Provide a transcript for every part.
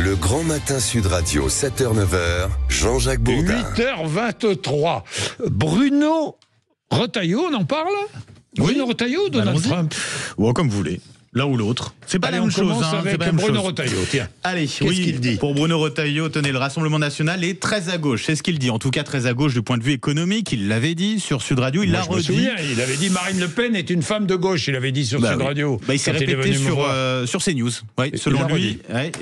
Le Grand Matin Sud Radio, 7h-9h, Jean-Jacques Bourdin. 8h23. Bruno Retailleau, on en parle ? Bruno Retailleau ou Donald Trump ? Ou comme vous voulez. L'un ou l'autre. C'est pas la même chose. On commence avec Bruno Retailleau, tiens. Allez, qu'est-ce qu'il dit ? Pour Bruno Retailleau, tenez, le Rassemblement National est très à gauche. C'est ce qu'il dit. En tout cas, très à gauche du point de vue économique. Il l'avait dit sur Sud Radio. Il l'a redit. Je me souviens, il avait dit Marine Le Pen est une femme de gauche. Il avait dit sur Sud Radio. Il s'est répété sur CNews. Oui,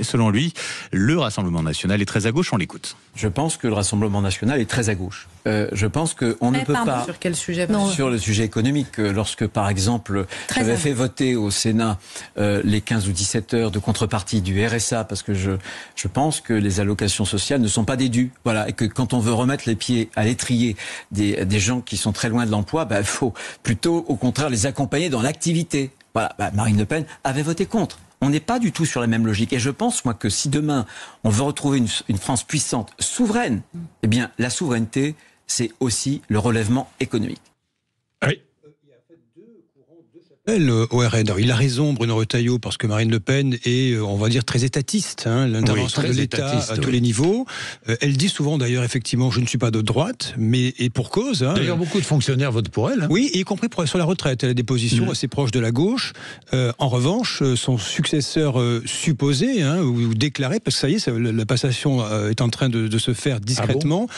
selon lui, le Rassemblement National est très à gauche. On l'écoute. Je pense que le Rassemblement National est très à gauche. Je pense qu'on ne peut pas... Sur quel sujet ? Sur le sujet économique. Lorsque, par exemple, j'avais fait voter au Sénat les 15 ou 17 heures de contrepartie du RSA, parce que je pense que les allocations sociales ne sont pas des dus. Voilà, et que quand on veut remettre les pieds à l'étrier des gens qui sont très loin de l'emploi, il faut plutôt, au contraire, les accompagner dans l'activité. Voilà, Marine Le Pen avait voté contre. On n'est pas du tout sur la même logique. Et je pense, moi, que si demain, on veut retrouver une France puissante, souveraine, eh bien, la souveraineté, c'est aussi le relèvement économique. Oui. Au RN. Il a raison, Bruno Retailleau, parce que Marine Le Pen est, on va dire, très étatiste. L'intervention de l'État à tous les niveaux. Elle dit souvent, d'ailleurs, effectivement, je ne suis pas de droite, mais et pour cause. D'ailleurs, beaucoup de fonctionnaires votent pour elle. Oui, y compris sur la retraite. Elle a des positions assez proches de la gauche. En revanche, son successeur supposé ou déclaré, parce que ça y est, la passation est en train de se faire discrètement.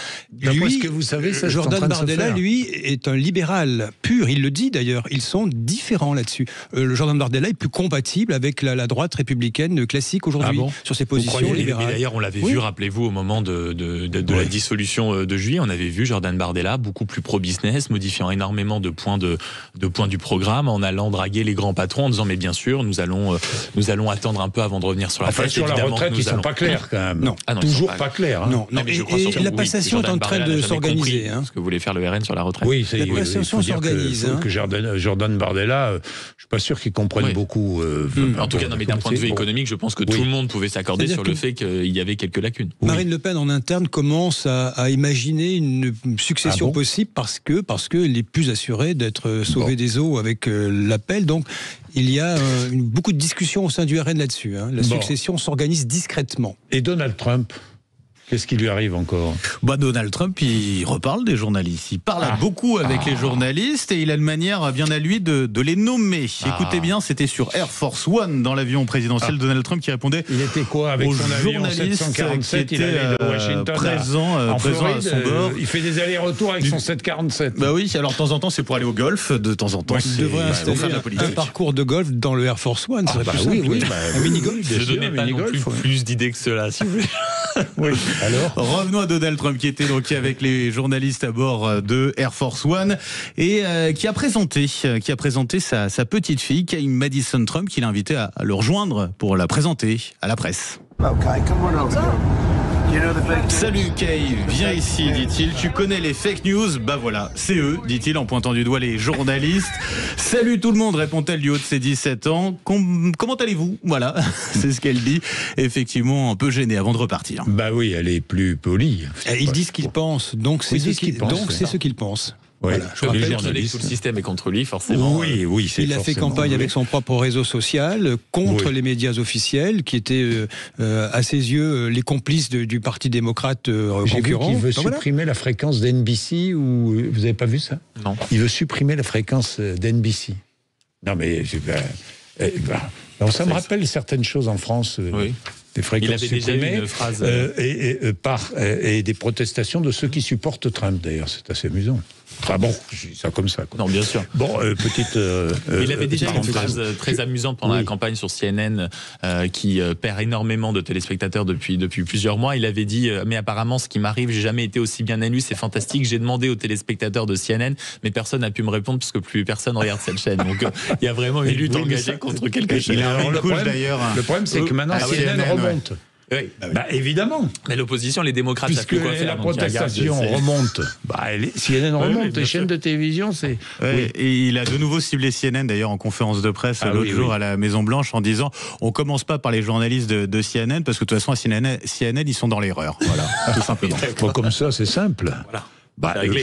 Lui, ce que vous savez, ça Jordan Bardella, lui, est un libéral pur. Il le dit d'ailleurs. Ils sont différents là-dessus. Le Jordan Bardella est plus compatible avec la droite républicaine classique aujourd'hui sur ses positions libérales. Et d'ailleurs, on l'avait vu, rappelez-vous, au moment de la dissolution de juillet, on avait vu Jordan Bardella beaucoup plus pro-business, modifiant énormément de points du programme, en allant draguer les grands patrons, en disant mais bien sûr, nous allons attendre un peu avant de revenir sur la retraite. Sur la retraite, ils ne sont pas clairs quand même. Non, toujours pas clairs. Non. Et la passation est en train de s'organiser. Ce que voulait faire le RN sur la retraite. Oui, la passation s'organise. Que Jordan Bardella, je suis pas sûr qu'il comprenne beaucoup. En tout cas, mais d'un point de vue économique, je pense que tout le monde pouvait s'accorder sur le fait qu'il y avait quelques lacunes. Marine Le Pen, en interne, commence à imaginer une succession possible parce qu'elle est plus assurée d'être sauvée des eaux avec l'appel. Donc, il y a beaucoup de discussions au sein du RN là-dessus. La succession s'organise discrètement. Et Donald Trump ? Qu'est-ce qui lui arrive encore ? Donald Trump, il reparle des journalistes. Il parle beaucoup avec les journalistes et il a une manière bien à lui de les nommer. Écoutez bien, c'était sur Air Force One dans l'avion présidentiel. Donald Trump qui répondait. Il était quoi avec son avion 747 qui était présent à son bord. Il fait des allers-retours avec son 747. Bah oui, alors de temps en temps, c'est pour aller au golf. De temps en temps, il devrait installer un parcours de golf dans le Air Force One. Un mini-golf. Je ne donnais pas non plus d'idées que cela, si vous voulez. Oui. Alors, revenons à Donald Trump qui était donc avec les journalistes à bord de Air Force One et qui a présenté sa petite fille, Kay Madison Trump, qu'il a invité à le rejoindre pour la présenter à la presse. Salut Kay, viens ici, dit-il. Tu connais les fake news ? Voilà, c'est eux, dit-il en pointant du doigt les journalistes. Salut tout le monde, répond-elle du haut de ses 17 ans. Comment allez-vous ? Voilà, c'est ce qu'elle dit. Effectivement, un peu gênée avant de repartir. Oui, elle est plus polie. Ils disent ce qu'ils pensent, donc c'est ce qu'ils pensent. Voilà. Je rappelle tout le système est contre lui, forcément. Oui, il a fait campagne avec son propre réseau social contre les médias officiels, qui étaient à ses yeux les complices du Parti démocrate concurrent. J'ai vu qu'il veut supprimer la fréquence d'NBC. Vous n'avez pas vu ça ? Non. Il veut supprimer la fréquence d'NBC. Non, mais ça me rappelle certaines choses en France. Des fréquences supprimées, une phrase et des protestations de ceux qui supportent Trump. D'ailleurs, c'est assez amusant. Je dis ça comme ça. Non, bien sûr. Petite. Il avait déjà une phrase très amusante pendant la campagne sur CNN qui perd énormément de téléspectateurs depuis plusieurs mois. Il avait dit mais apparemment, ce qui m'arrive, j'ai jamais été aussi bien élu, c'est fantastique. J'ai demandé aux téléspectateurs de CNN, mais personne n'a pu me répondre parce que plus personne regarde cette chaîne. Donc il y a vraiment une lutte engagée contre quelque chose. Le problème, c'est que maintenant CNN remonte. Oui. Évidemment. Mais l'opposition, les démocrates savent plus quoi faire. La protestation remonte. CNN remonte. Les chaînes de télévision, c'est. Et il a de nouveau ciblé CNN d'ailleurs en conférence de presse l'autre jour à la Maison Blanche en disant on commence pas par les journalistes de CNN parce que de toute façon à CNN ils sont dans l'erreur. Voilà, tout simplement. Comme ça, c'est simple. Voilà.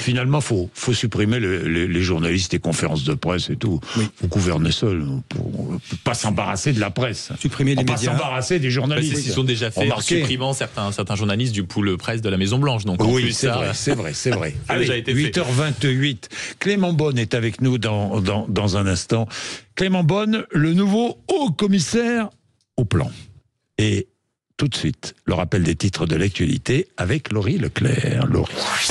Finalement, faut supprimer les journalistes, les conférences de presse et tout. Oui. Faut gouverner seul pour pas s'embarrasser de la presse. Supprimer les médias. Pas s'embarrasser des journalistes. C'est ce qu'ils sont déjà fait en supprimant certains journalistes du pool presse de la Maison Blanche. Donc oui, c'est vrai. Allez, 8h28. Clément Beaune est avec nous dans un instant. Clément Beaune, le nouveau haut commissaire au plan. Et tout de suite, le rappel des titres de l'actualité avec Laurie Leclerc. Laurie.